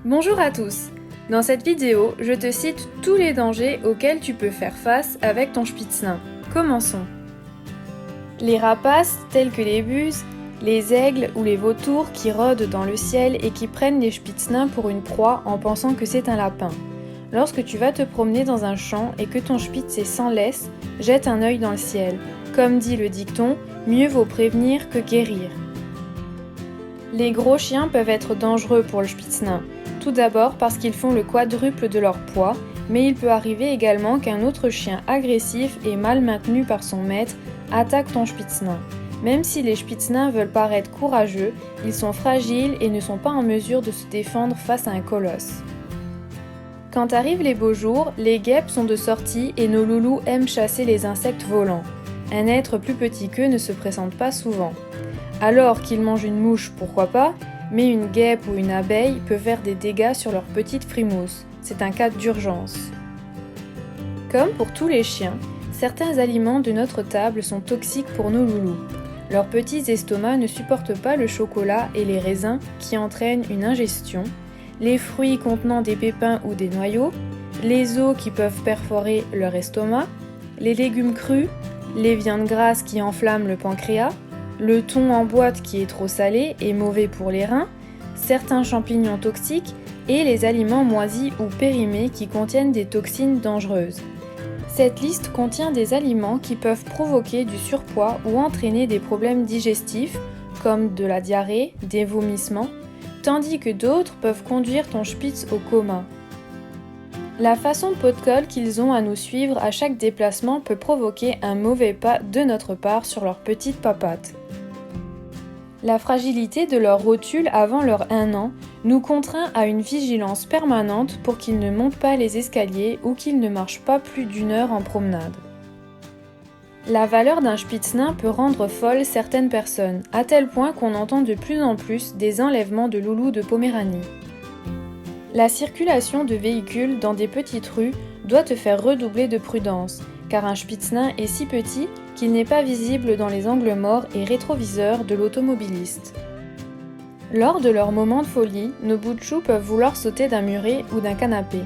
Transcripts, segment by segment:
Bonjour à tous. Dans cette vidéo, je te cite tous les dangers auxquels tu peux faire face avec ton spitznain. Commençons. Les rapaces tels que les buses, les aigles ou les vautours qui rôdent dans le ciel et qui prennent les spitznains pour une proie en pensant que c'est un lapin. Lorsque tu vas te promener dans un champ et que ton spitz est sans laisse, jette un œil dans le ciel. Comme dit le dicton, mieux vaut prévenir que guérir. Les gros chiens peuvent être dangereux pour le spitznain. Tout d'abord parce qu'ils font le quadruple de leur poids, mais il peut arriver également qu'un autre chien agressif et mal maintenu par son maître attaque ton spitznain. Même si les spitznains veulent paraître courageux, ils sont fragiles et ne sont pas en mesure de se défendre face à un colosse. Quand arrivent les beaux jours, les guêpes sont de sortie et nos loulous aiment chasser les insectes volants. Un être plus petit qu'eux ne se présente pas souvent. Alors qu'ils mangent une mouche, pourquoi pas, mais une guêpe ou une abeille peut faire des dégâts sur leur petite frimousse. C'est un cas d'urgence. Comme pour tous les chiens, certains aliments de notre table sont toxiques pour nos loulous. Leurs petits estomacs ne supportent pas le chocolat et les raisins qui entraînent une ingestion, les fruits contenant des pépins ou des noyaux, les os qui peuvent perforer leur estomac, les légumes crus, les viandes grasses qui enflamment le pancréas, le thon en boîte qui est trop salé et mauvais pour les reins, certains champignons toxiques et les aliments moisis ou périmés qui contiennent des toxines dangereuses. Cette liste contient des aliments qui peuvent provoquer du surpoids ou entraîner des problèmes digestifs comme de la diarrhée, des vomissements, tandis que d'autres peuvent conduire ton spitz au coma. La façon pot de colle qu'ils ont à nous suivre à chaque déplacement peut provoquer un mauvais pas de notre part sur leur petite papate. La fragilité de leur rotule avant leur 1 an nous contraint à une vigilance permanente pour qu'ils ne montent pas les escaliers ou qu'ils ne marchent pas plus d'1 heure en promenade. La valeur d'un spitznain peut rendre folle certaines personnes, à tel point qu'on entend de plus en plus des enlèvements de loulous de Poméranie. La circulation de véhicules dans des petites rues doit te faire redoubler de prudence, car un spitznain est si petit qu'il n'est pas visible dans les angles morts et rétroviseurs de l'automobiliste. Lors de leurs moments de folie, nos bouts de chou peuvent vouloir sauter d'un muret ou d'un canapé,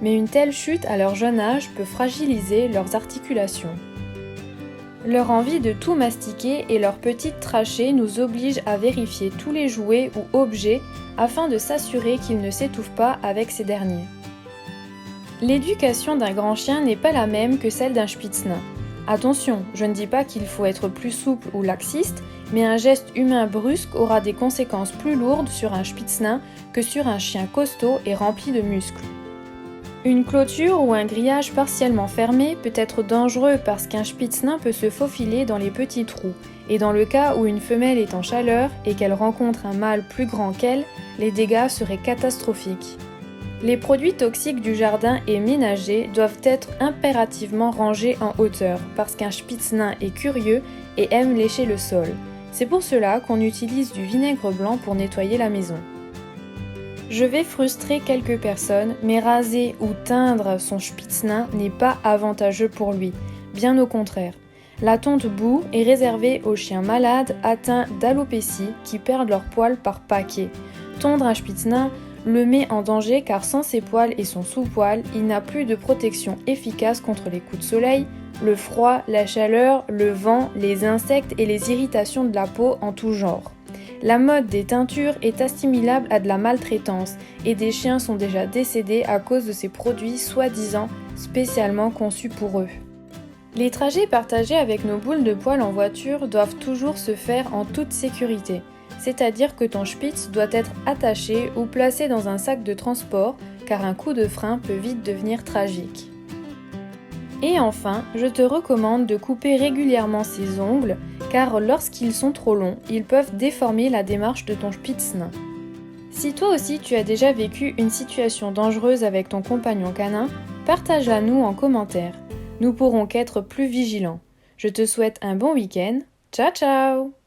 mais une telle chute à leur jeune âge peut fragiliser leurs articulations. Leur envie de tout mastiquer et leur petite trachée nous obligent à vérifier tous les jouets ou objets afin de s'assurer qu'ils ne s'étouffent pas avec ces derniers. L'éducation d'un grand chien n'est pas la même que celle d'un spitznain. Attention, je ne dis pas qu'il faut être plus souple ou laxiste, mais un geste humain brusque aura des conséquences plus lourdes sur un spitznain que sur un chien costaud et rempli de muscles. Une clôture ou un grillage partiellement fermé peut être dangereux parce qu'un spitznain peut se faufiler dans les petits trous, et dans le cas où une femelle est en chaleur et qu'elle rencontre un mâle plus grand qu'elle, les dégâts seraient catastrophiques. Les produits toxiques du jardin et ménager doivent être impérativement rangés en hauteur parce qu'un spitznain est curieux et aime lécher le sol. C'est pour cela qu'on utilise du vinaigre blanc pour nettoyer la maison. Je vais frustrer quelques personnes, mais raser ou teindre son spitznain n'est pas avantageux pour lui, bien au contraire. La tonte boue est réservée aux chiens malades atteints d'alopécie qui perdent leurs poils par paquet. Tondre un spitznain le met en danger car sans ses poils et son sous-poil, il n'a plus de protection efficace contre les coups de soleil, le froid, la chaleur, le vent, les insectes et les irritations de la peau en tout genre. La mode des teintures est assimilable à de la maltraitance et des chiens sont déjà décédés à cause de ces produits soi-disant spécialement conçus pour eux. Les trajets partagés avec nos boules de poils en voiture doivent toujours se faire en toute sécurité, c'est-à-dire que ton spitz doit être attaché ou placé dans un sac de transport car un coup de frein peut vite devenir tragique. Et enfin, je te recommande de couper régulièrement ses ongles car lorsqu'ils sont trop longs, ils peuvent déformer la démarche de ton spitznain. Si toi aussi tu as déjà vécu une situation dangereuse avec ton compagnon canin, partage-la nous en commentaire. Nous pourrons qu'être plus vigilants. Je te souhaite un bon week-end. Ciao ciao!